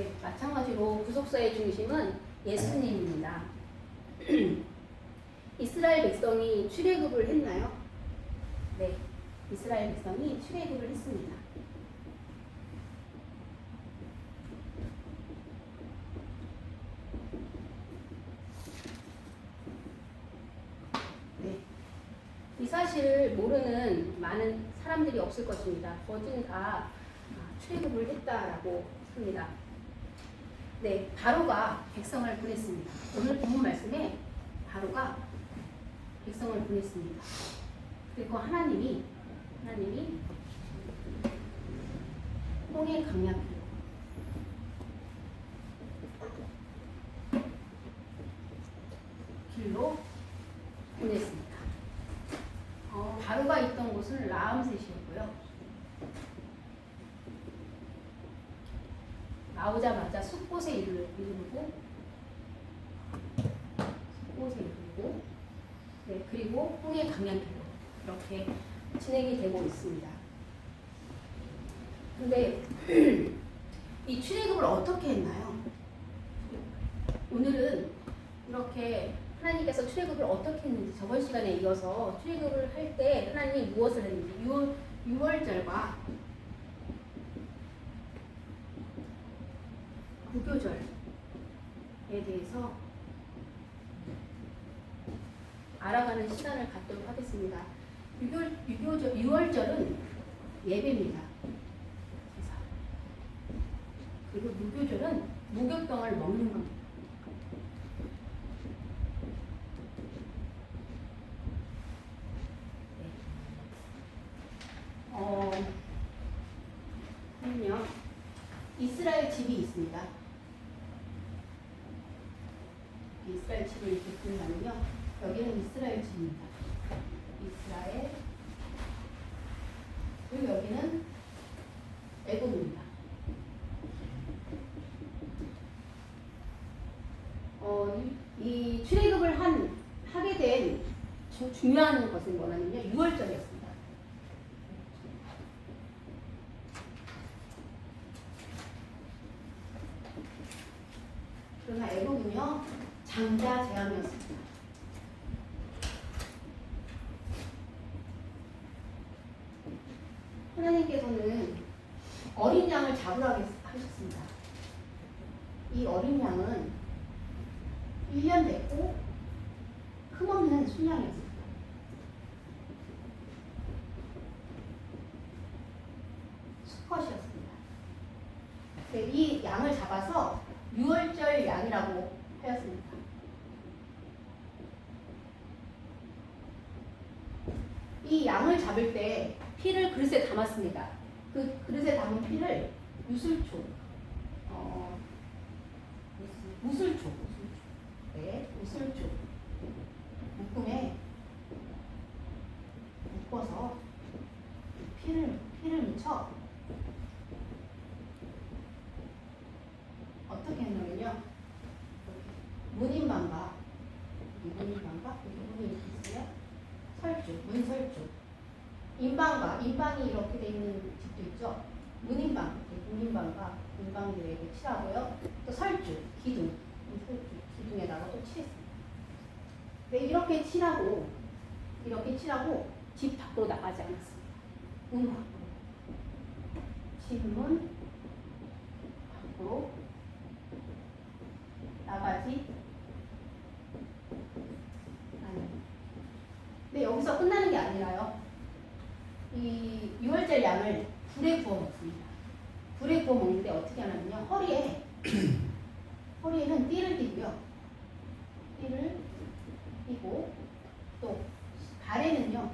네, 마찬가지로 구속사의 중심은 예수님입니다. 이스라엘 백성이 출애굽을 했나요? 네, 이스라엘 백성이 출애굽을 했습니다. 네, 이 사실을 모르는 많은 사람들이 없을 것입니다. 거진 다 출애굽을 했다라고 합니다. 네, 바로가 백성을 보냈습니다. 오늘 본문 말씀에 바로가 백성을 보냈습니다. 그리고 하나님이 홍해 강약 길로 보냈습니다. 바로가 있던 곳은 라암셋이었고요. 나오자마자 숲곳에 이르고 네, 그리고 홍해 강양길로 이렇게 진행이 되고 있습니다. 근데 이 출애굽을 어떻게 했나요? 오늘은 이렇게 하나님께서 출애굽을 어떻게 했는지 저번 시간에 이어서 출애굽을 할 때 하나님이 무엇을 했는지 유월절과 무교절에 대해서 알아가는 시간을 갖도록 하겠습니다. 유월절은 예배입니다. 그리고 무교절은 무교병을 먹는 겁니다. 그럼요. 이스라엘 집이 있습니다. 이스라엘 집을 이렇게 보면요, 여기는 이스라엘 집입니다. 이스라엘. 그리고 여기는 애굽입니다. 이 출애굽을 하게 된 중요한 것은 뭐냐면요, 유월절이었습니다. 그러나 애굽은요, 장자 제함이었습니다. 하나님께서는 어린 양을 잡으라고 하셨습니다. 이 어린 양은 1년 됐고 흠없는 순양이었습니다. 수컷이었습니다. 이 양을 잡아서 유월절 양이라고 하였습니다. 이 양을 잡을 때 피를 그릇에 담았습니다. 그 그릇에 담은 피를 무술초, 무술초 묶음에 묶어서 피를 묻혀 어떻게 했냐면요, 문인방과 문이 있어요. 문설주, 인방이 이렇게 돼 있는 집도 있죠. 문인방과 인방들에게 칠하고요. 또 설주, 기둥에다가 또 칠했습니다. 네, 이렇게 칠하고 집 밖으로 나가지 않았습니다. 문 밖으로, 집문 밖으로 나가지 않습니다. 근데 여기서 끝나는 게 아니라요, 이 유월절 양을 불에 구워 먹습니다. 불에 구워 먹는데 어떻게 하냐면요, 허리에는 띠를 띠고요. 띠를 띠고 또 발에는요,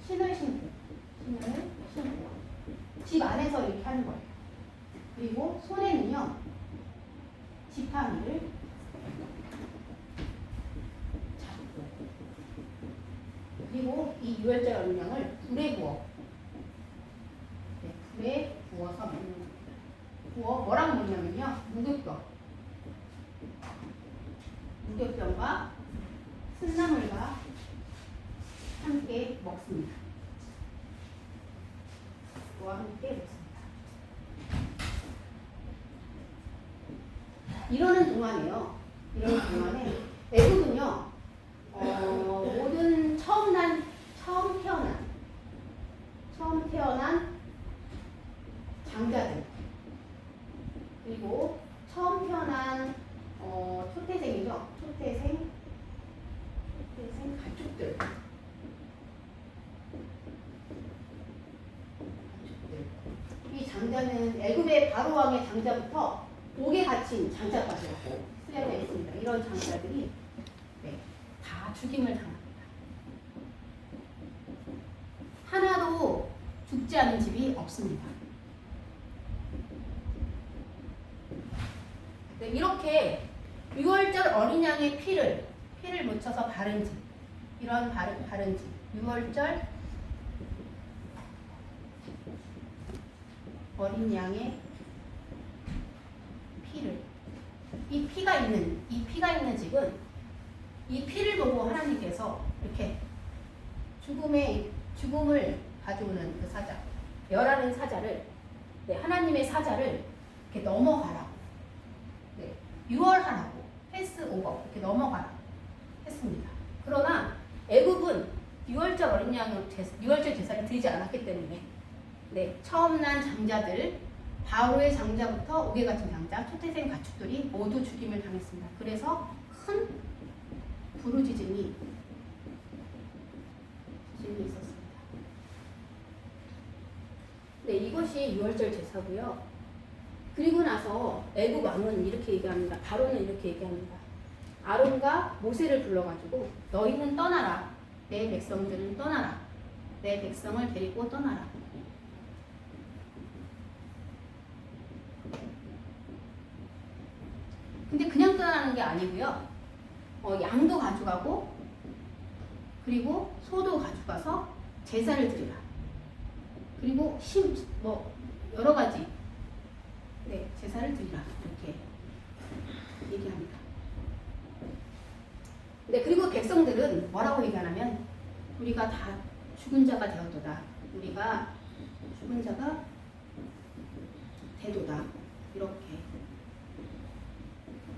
신을 신고 집 안에서 이렇게 하는 거예요. 그리고 손에는요, 지팡이를 잡고, 그리고 이 유월절 어린양을 불에 구워서 먹는 겁니다. 뭐랑 먹냐면요, 무교병과 쓴나물과 함께 먹습니다. 그와 함께 먹습니다. 이러는 동안에요. 이러는 동안에 애국은요. 모든 처음 태어난 장자들 그리고 처음 태어난 초태생이죠. 초태생 가축들. 이 장자는 애굽의 바로 왕의 장자부터 옥에 갇힌 장자까지 쓰여져 있습니다. 이런 장자들이 다 죽임을 당합니다. 하나도 죽지 않은 집이 없습니다. 이렇게 6월절 어린 양의 피를 묻혀서 바른 집, 이런 바른 집, 6월절 어린 양의 피를, 이 피가 있는 집은 이 피를 보고 하나님께서 이렇게 죽음을 가져오는 그 사자, 멸하는 사자를, 하나님의 사자를 이렇게 넘어가라고, 유월하라고, 패스 오버, 이렇게 넘어가라고 했습니다. 그러나 애굽은 6월절 어린 양을 6월절 제사를 드리지 않았기 때문에 처음 난 장자들, 바로의 장자부터 옥에 갇힌 장자, 초태생 가축들이 모두 죽임을 당했습니다. 그래서 큰 부르짖음이 있었습니다. 이것이 6월절 제사고요. 그리고 나서 애굽 왕은 이렇게 얘기합니다. 바로는 이렇게 얘기합니다. 아론과 모세를 불러가지고 너희는 떠나라. 내 백성들은 떠나라. 내 백성을 데리고 떠나라. 근데 그냥 떠나는 게 아니고요. 양도 가져가고 그리고 소도 가져가서 제사를 드리라. 그리고 여러 가지 제사를 드리라. 이렇게 얘기합니다. 그리고 백성들은 뭐라고 얘기하냐면 우리가 다 죽은 자가 되었도다. 우리가 죽은 자가 되도다. 이렇게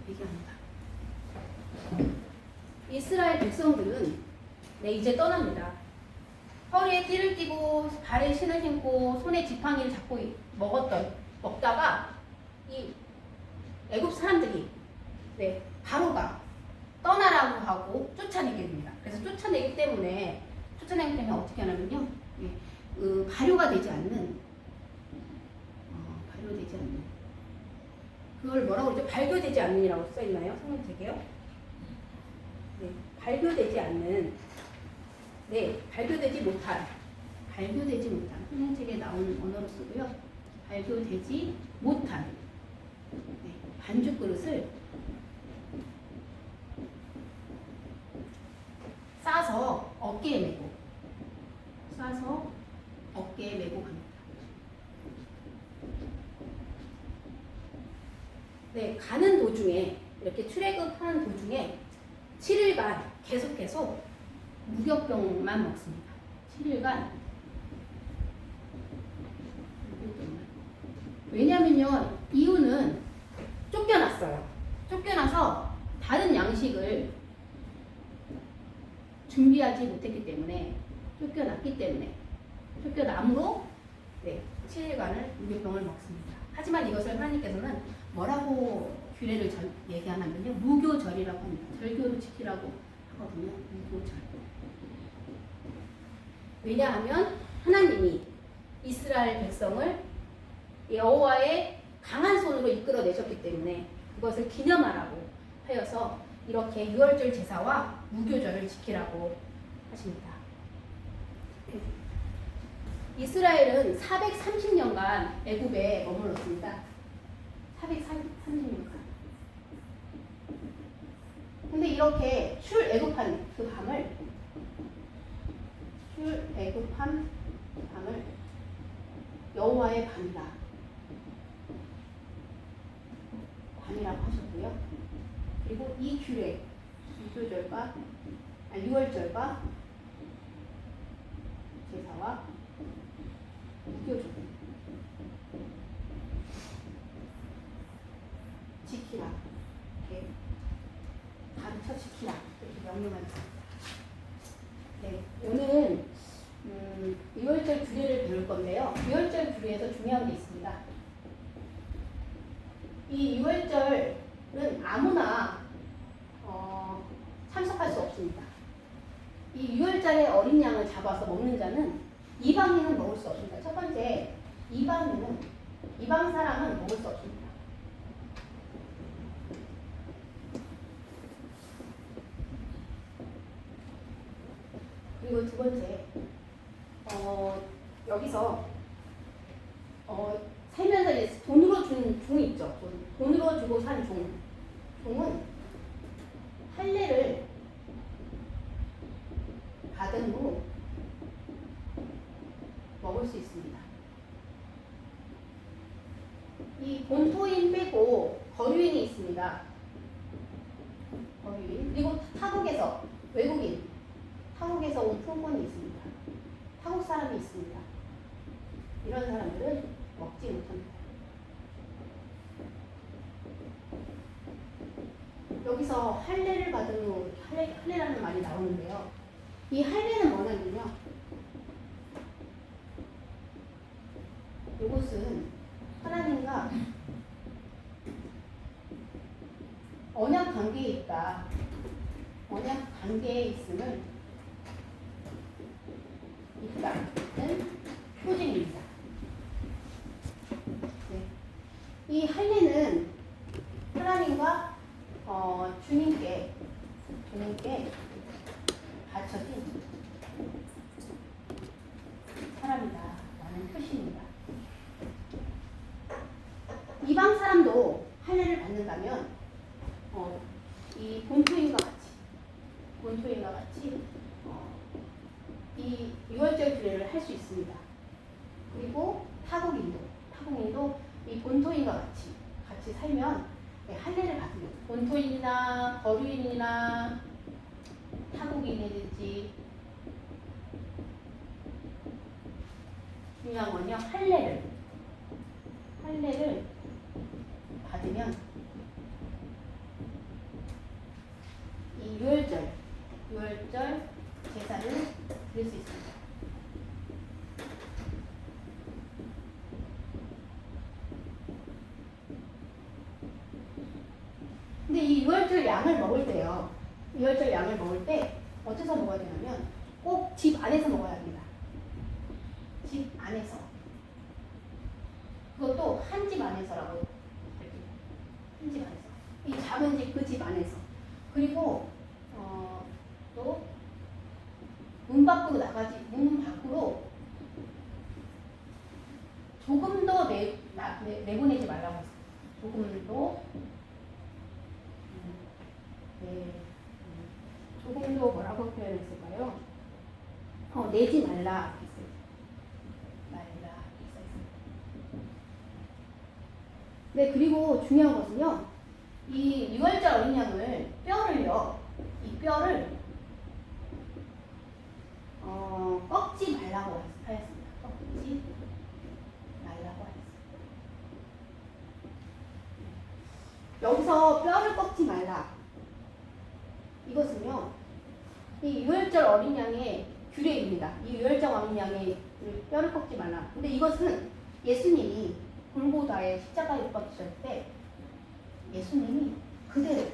얘기합니다. 이스라엘 백성들은 이제 떠납니다. 허리에 띠를 띠고 발에 신을 신고 손에 지팡이를 잡고 먹다가 이 애굽 사람들이 바로가 떠나라고 하고 쫓아내게 됩니다. 그래서 쫓아내기 때문에 어떻게 하냐면요, 발효가 되지 않는 그걸 뭐라고 그러죠? 발교되지 않는이라고 써 있나요? 성경책에요? 발교되지 않는, 발교되지 못한 성경책에 나오는 언어로 쓰고요. 발교되지 못한 반죽 그릇을 싸서 어깨에 메고 갑니다. 가는 도중에, 이렇게 출애굽하는 도중에 7일간 계속 무교병만 먹습니다. 7일간 무교병만. 왜냐면요, 이유는 쫓겨났어요. 쫓겨나서 다른 양식을 준비하지 못했기 때문에, 쫓겨남으로 7일간을 무교병을 먹습니다. 하지만 이것을 하나님께서는 뭐라고 규례를 얘기하냐면요, 무교절이라고 합니다. 절교를 지키라고 하거든요. 무교절. 왜냐하면 하나님이 이스라엘 백성을 여호와의 강한 손으로 이끌어내셨기 때문에 그것을 기념하라고 하여서 이렇게 유월절 제사와 무교절을 지키라고 하십니다. 이스라엘은 430년간 애굽에 머물렀습니다. 430년간. 근데 이렇게 출애굽한 밤을 여호와의 밤이라고 하셨고요. 그리고 이 규례, 유월절과 제사와 무교절 지키라. 이렇게 가르쳐 지키라 이렇게 명령을 했습니다. 네, 오늘 유월절 규례를 배울 건데요. 유월절 규례에서 중요한 게 있습니다. 이 유월절은 아무나 참석할 수 없습니다. 이 유월절에 어린 양을 잡아서 먹는 자는 이방인은 먹을 수 없습니다. 첫 번째, 이방 사람은 먹을 수 없습니다. 그리고 두 번째, 여기서 살면서 이제 돈으로 준 종이 있죠. 돈으로 주고 산 종은 할례를 받은 후 먹을 수 있습니다. 이 본토인 빼고 거류인이 있습니다. 거류인. 그리고 타국에서 온 풍권이 있습니다. 타국 사람이 있습니다. 이런 사람들은 먹지 못합니다. 여기서 할례를 받은 후 할례라는 말이 나오는데요. 이 할례는 뭐냐면요. 이것은 하나님과 언약 관계에 있다. 언약 관계에 있다는 표징입니다. 네. 이 할례는 하나님과 주님께 바쳐진 사람이다라는 표시입니다. 이방 사람도 할례를 받는다면 이 본토인과 같이 이 유월절 규례를 할 수 있습니다. 그리고 타국인도 이 본토인과 같이 살면 할례를 받습니다. 본토인이나 거류인이나 타국인이든지 중요한 건요. 할례를 받으면 이 유월절 제사를 드릴 수 있습니다. 근데 이 유월절 양을 먹을 때 어디서 먹어야 되냐면 꼭 집 안에서 먹어야 합니다. 집 안에서. 그것도 한 집 안에서라고. 한 집 안에서. 이 작은 집, 그 집 안에서. 그리고 또 문 밖으로 조금 더 내보내지 말라고 했어요. 조금 더 뭐라고 표현했을까요? 내지 말라 했어요. 네, 그리고 중요한 것은요. 이 유월절 어린 양을 이 뼈를 꺾지 말라고 하였습니다. 꺾지 말라고 하였습니다. 여기서 뼈를 꺾지 말라. 이것은요, 이 유월절 어린 양의 규례입니다. 이 유월절 어린 양의 뼈를 꺾지 말라. 근데 이것은 예수님이 골고다에 십자가에 못 박히실 때 예수님이 그대로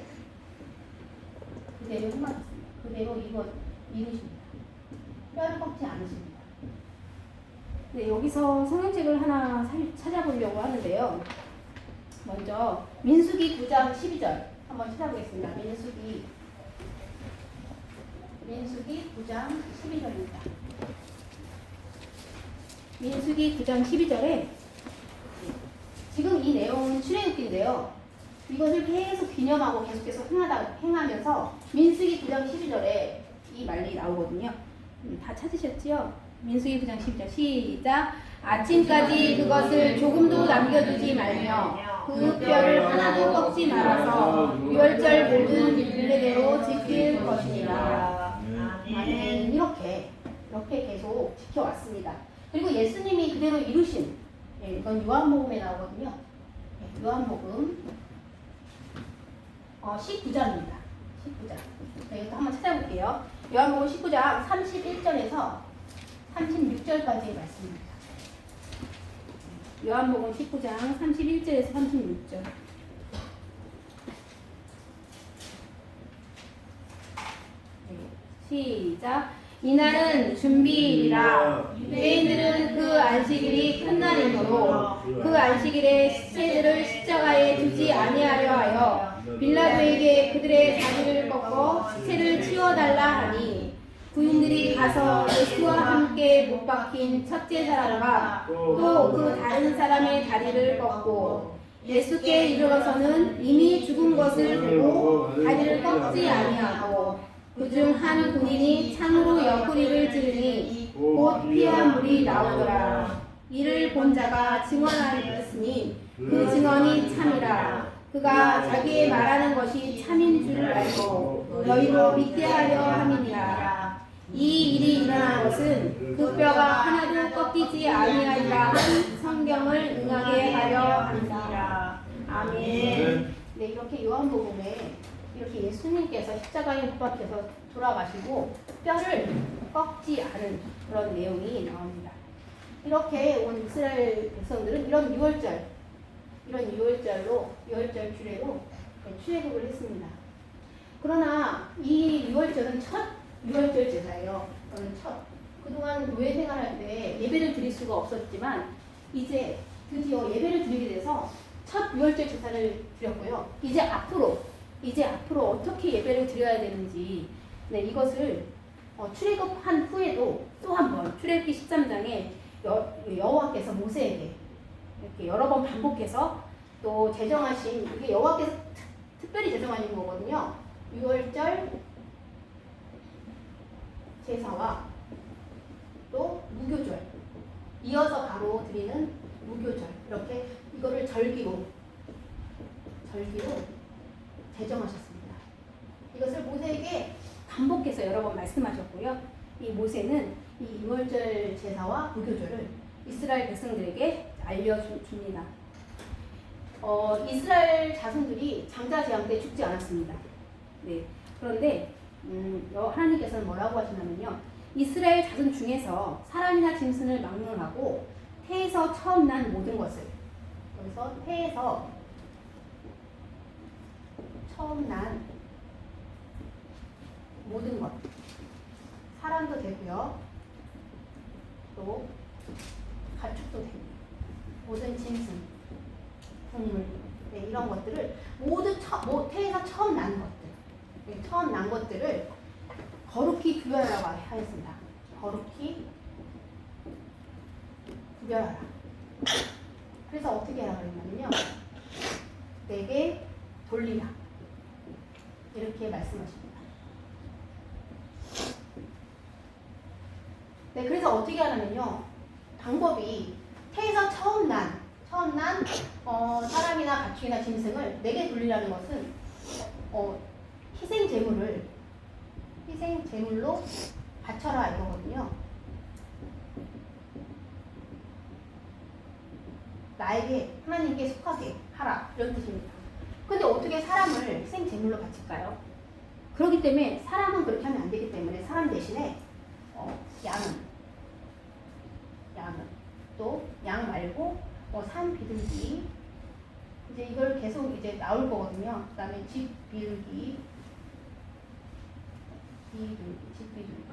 행하셨습니다. 그대로 이거 이루십니다. 뼈를 꺾지 않으십니다. 네, 여기서 성경책을 하나 찾아보려고 하는데요. 먼저 민수기 9장 12절 한번 찾아보겠습니다. 민수기 9장 12절입니다. 민수기 9장 12절에 지금 이 내용은 출애굽기인데요. 이것을 계속 기념하고 계속해서 행하면서 민수기 9장 12절에 이 말이 나오거든요. 다 찾으셨지요? 민수기 9장 12절 시작. 아침까지 그것을 조금도 남겨두지 말며 그 뼈를 하나도 꺾지 말아서 유월절 모든 규례대로 지킬 것이니라. 아멘. 이렇게 계속 지켜왔습니다. 그리고 예수님이 그대로 이루신, 이건 요한복음에 나오거든요. 요한복음 19장입니다. 19장. 네, 이것도 한번 찾아볼게요. 요한복음 19장 31절에서 36절까지의 말씀입니다. 요한복음 19장 31절에서 36절. 네, 시작. 이날은 준비일이라 유대인들은 그 안식일이 끝날이므로 그 안식일에 시체들을 십자가에 두지 아니하려 하여 빌라도에게 그들의 다리를 꺾어 시체를 치워달라 하니 군인들이 가서 예수와 함께 못 박힌 첫째 사람과 또 그 다른 사람의 다리를 꺾고 예수께 이르러서는 이미 죽은 것을 보고 다리를 꺾지 아니하고 그중 한 군인이 창으로 옆구리를 찌르니 곧 피와 물이 나오더라. 이를 본 자가 증언하였으니 그 증언이 참이라. 그가 자기의 말하는 것이 참인 줄 알고 너희로 믿게 하려 함이니라. 이 일이 일어난 것은 그 뼈가 하나도 꺾이지 아니하리라 한 성경을 응하게 하려 함이라. 아멘. 네, 이렇게 요한복음에 이렇게 예수님께서 십자가에 못 박혀서 돌아가시고 뼈를 꺾지 않은 그런 내용이 나옵니다. 이렇게 온 이스라엘 백성들은 이런 6월절 규례로 출애굽을 했습니다. 그러나 이 6월절은 첫 6월절 제사예요. 그동안 교회 생활할 때 예배를 드릴 수가 없었지만 이제 드디어 예배를 드리게 돼서 첫 6월절 제사를 드렸고요. 이제 앞으로 어떻게 예배를 드려야 되는지, 네, 이것을 출애굽한 후에도 또 한 번 출애굽기 13장에 여호와께서 모세에게 이렇게 여러 번 반복해서 또 제정하신, 이게 여호와께서 특별히 제정하신 거거든요. 6월절 제사와 또 무교절, 이어서 바로 드리는 무교절, 이렇게 이거를 절기로 제정하셨습니다. 이것을 모세에게 반복해서 여러 번 말씀하셨고요. 이 모세는 이 6월절 제사와 무교절을 이스라엘 백성들에게 알려줍니다. 이스라엘 자손들이 장자 재앙 때 죽지 않았습니다. 네. 그런데 하나님께서는 뭐라고 하시냐면요. 이스라엘 자손 중에서 사람이나 짐승을 막론하고 태에서 처음 난 모든 것을, 여기서 태에서 처음 난 모든 것, 사람도 되고요, 또 가축도 되고, 모든 짐승, 동물, 네, 이런 것들을 모두 태에서 처음 난 것들, 네, 처음 난 것들을 거룩히 구별하라고 하였습니다. 거룩히 구별하라. 그래서 어떻게 하라고 했냐면요, 내게 돌리라, 이렇게 말씀하십니다. 네, 그래서 어떻게 하냐면요, 방법이 태에서 처음 난 사람이나 가축이나 짐승을 내게 돌리라는 것은 희생 제물로 바쳐라 이거거든요. 나에게, 하나님께 속하게 하라, 이런 뜻입니다. 근데 어떻게 사람을 희생 제물로 바칠까요? 그렇기 때문에 사람은 그렇게 하면 안 되기 때문에 사람 대신에 양은 또 양 말고 산 비둘기, 이제 이걸 계속 이제 나올 거거든요. 그다음에 집 비둘기, 집 비둘기,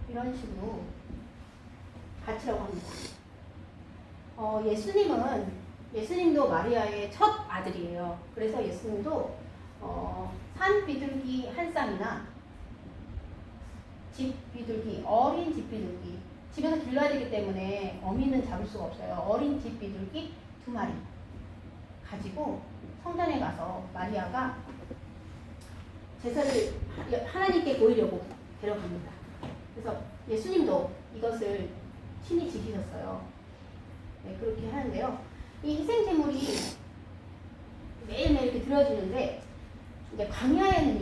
이런 식으로 바치라고 합니다. 예수님도 마리아의 첫 아들이에요. 그래서 예수님도 산 비둘기 한 쌍이나 집 비둘기, 어린 집 비둘기, 집에서 길러야 되기 때문에 어미는 잡을 수가 없어요. 어린 집 비둘기 2마리 가지고 성전에 가서 마리아가 제사를 하나님께 보이려고 데려갑니다. 그래서 예수님도 이것을 친히 지키셨어요. 네, 그렇게 하는데요. 이 희생제물이 매일매일 이렇게 드려지는데, 이제 광야에는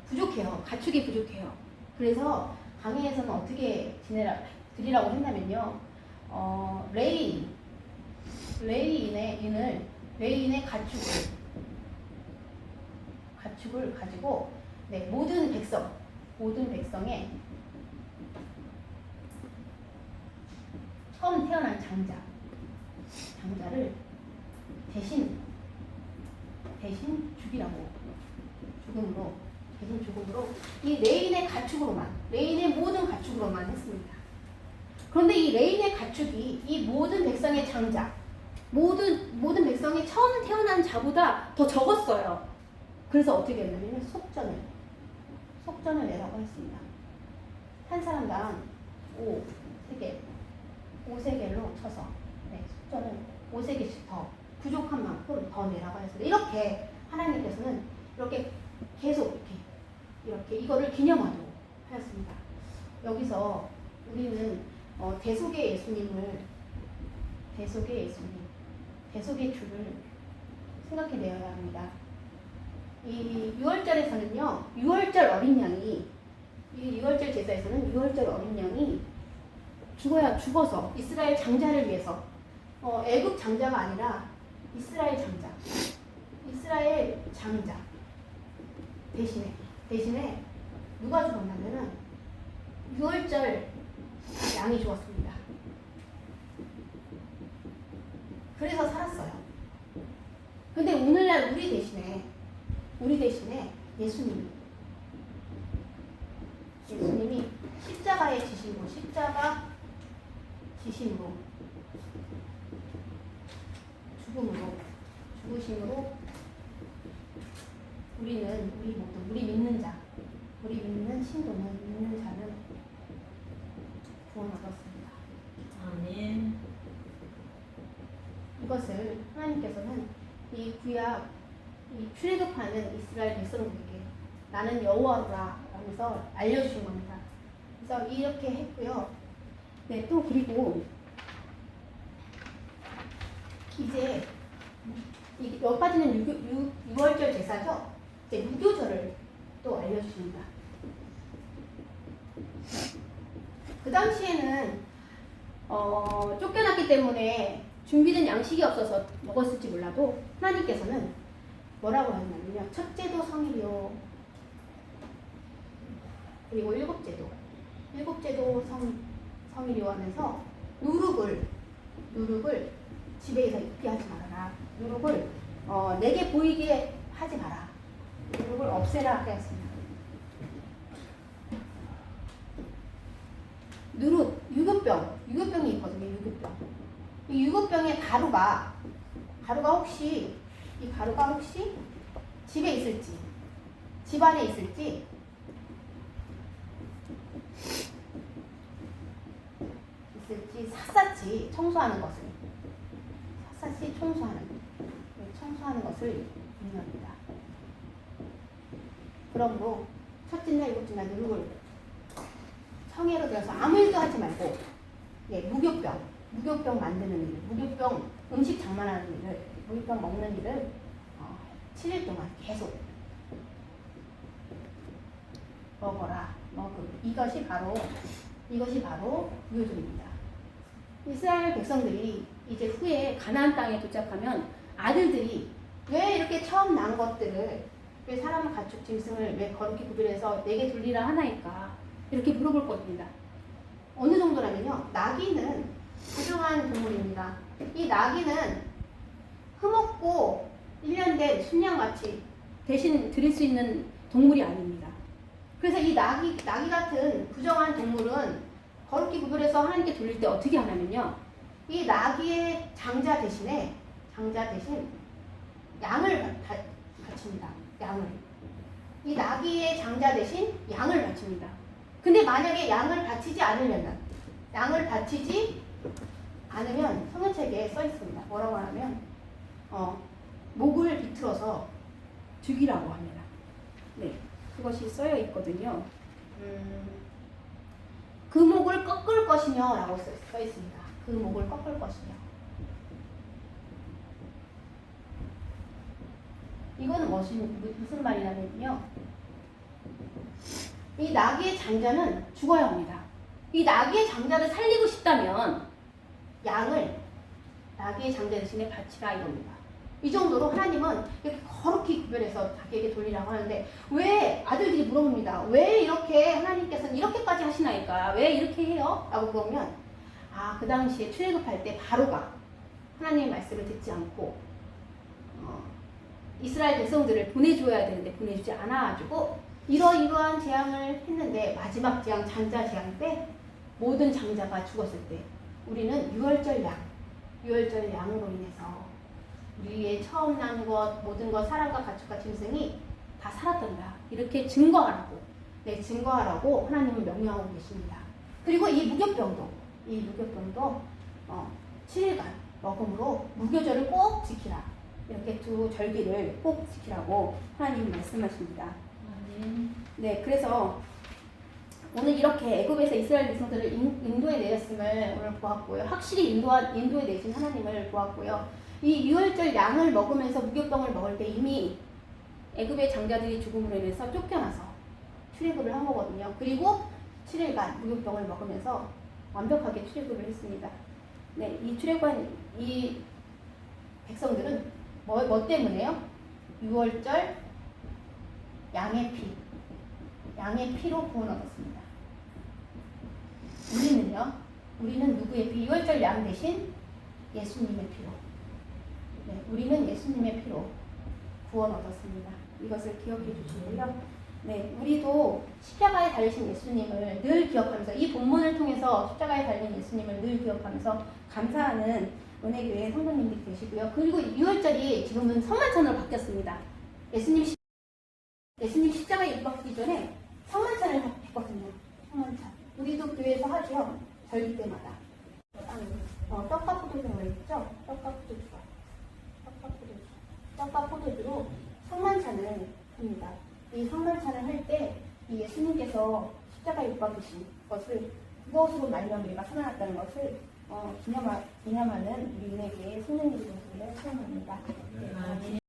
부족해요. 가축이 부족해요. 그래서 광야에서는 어떻게 드리라고 했냐면요, 레인 레인의 가축을 가지고 네, 모든 백성의 처음 태어난 장자를 대신 죽음으로 이 레인의 모든 가축으로만 했습니다. 그런데 이 레인의 가축이 이 모든 백성의 장자, 모든 백성이 처음 태어난 자보다 더 적었어요. 그래서 어떻게 했냐면 속전을 내라고 했습니다. 한 사람당 5세겔로 쳐서 속전을 5세겔씩 더 부족한 만큼 더 내라고 했습니다. 이렇게 하나님께서는 이렇게 계속 이렇게 이거를 기념하도록 하였습니다. 여기서 우리는 대속의 주를 생각해내어야 합니다. 이 6월절에서는요, 6월절 어린 양이, 이 6월절 제사에서는 6월절 어린 양이 죽어서 이스라엘 장자를 위해서, 애굽 장자가 아니라 이스라엘 장자 대신에 누가 죽었냐면은 6월절 양이 죽었습니다. 그래서 살았어요. 근데 오늘날 우리 대신에 예수님이 십자가에 지심으로 죽으심으로 우리 믿는 자는 구원을 얻었습니다. 아멘. 이것을 하나님께서는 이 구약 출애굽하는 이스라엘 백성들에게 나는 여호와라 하면서 알려주신 겁니다. 그래서 이렇게 했고요. 네, 또 그리고 이제 여기까지는 6월절 제사죠. 이제 무교절을 또 알려주십니다. 그 당시에는 쫓겨났기 때문에 준비된 양식이 없어서 먹었을지 몰라도 하나님께서는 뭐라고 하냐면요. 첫째도 성일이요. 그리고 일곱째도 성일이요 하면서 누룩을 집에서 입게 하지 말아라. 누룩을 내게 보이게 하지 마라. 누룩을 없애라 하였습니다. 유급병이 있거든요. 이 유급병의 가루가 혹시 집에 있을지, 집 안에 있을지 샅샅이 청소하는 것을 의미합니다. 그러므로 첫째 날, 일곱째 날 누룩을 성회로 들어서 아무 일도 하지 말고 무교병 만드는 일, 무교병 음식 장만하는 일을, 무교병 먹는 일을 7일 동안 계속 먹어라. 이것이 바로 무교절입니다. 이스라엘 백성들이 이제 후에 가나안 땅에 도착하면 아들들이 왜 이렇게 처음 난 것들을, 왜 사람 가축 짐승을 왜 거룩히 구별해서 내게 돌리라 하나이까 이렇게 물어볼 겁니다. 어느 정도라면요, 나귀는 부정한 동물입니다. 이 나귀는 흠없고 1년 된 순양같이 대신 드릴 수 있는 동물이 아닙니다. 그래서 이 나귀 같은 부정한 동물은 거룩히 구별해서 하나님께 돌릴 때 어떻게 하냐면요, 이 나귀의 장자 대신 양을 바칩니다. 이 나귀의 장자 대신 양을 바칩니다. 근데 만약에 양을 바치지 않으면 성경책에 써 있습니다. 뭐라고 하냐면 목을 비틀어서 죽이라고 합니다. 네, 그것이 써여 있거든요. 그 목을 꺾을 것이며 라고 써 있습니다. 그 목을 꺾을 것이며. 이거는 무슨 말이냐면요, 이 나귀의 장자는 죽어야 합니다. 이 나귀의 장자를 살리고 싶다면 양을 나귀의 장자 대신에 바치라 이겁니다. 이 정도로 하나님은 이렇게 거룩히 구별해서 자기에게 돌리라고 하는데 왜 아들들이 물어봅니다. 왜 이렇게 하나님께서는 이렇게까지 하시나이까? 왜 이렇게 해요? 라고 물어보면 그 당시에 출애굽할 때 바로가 하나님의 말씀을 듣지 않고 이스라엘 백성들을 보내줘야 되는데 보내주지 않아가지고 이러이러한 재앙을 했는데 마지막 재앙 장자 재앙 때 모든 장자가 죽었을 때 우리는 유월절 양으로 인해서 우리의 처음 난 것 모든 것 사람과 가축과 짐승이 다 살았단다 이렇게 증거하라고 증거하라고 하나님은 명령하고 계십니다. 그리고 이 무교병도 7일간 먹음으로 무교절을 꼭 지키라 이렇게 두 절기를 꼭 지키라고 하나님이 말씀하십니다. 아멘. 네, 그래서 오늘 이렇게 애굽에서 이스라엘 백성들을 인도해 내렸음을 오늘 보았고요. 확실히 인도해 내신 하나님을 보았고요. 이 유월절 양을 먹으면서 무교병을 먹을 때 이미 애굽의 장자들이 죽음으로 인해서 쫓겨나서 출애굽을 한 거거든요. 그리고 7일간 무교병을 먹으면서 완벽하게 출애굽을 했습니다. 네, 이 출애굽한 이 백성들은 뭐 때문에요? 유월절 양의 피로 구원 얻었습니다. 우리는 누구의 피? 유월절 양 대신 예수님의 피로. 네, 우리는 예수님의 피로 구원 얻었습니다. 이것을 기억해 주시고요. 네, 우리도 십자가에 달리신 예수님을 늘 기억하면서 이 본문을 통해서 십자가에 달린 예수님을 늘 기억하면서 감사하는 은혜교회 성도님들이 되시고요. 그리고 유월절이 지금은 성만찬으로 바뀌었습니다. 예수님 십자가에 못 박히기 전에 성만찬을 했거든요. 성만찬. 우리도 교회에서 하죠. 절기 때마다. 떡과 포도주가 있죠? 떡과 포도주로 성만찬을 합니다. 이 성만찬을 할 때 이 예수님께서 십자가에 못 박히신 것을 그것으로 말미암아 우리가 살아났다는 것을 기념하는 우리 은혜교회 성도님들의 모습을 수행합니다. 아멘.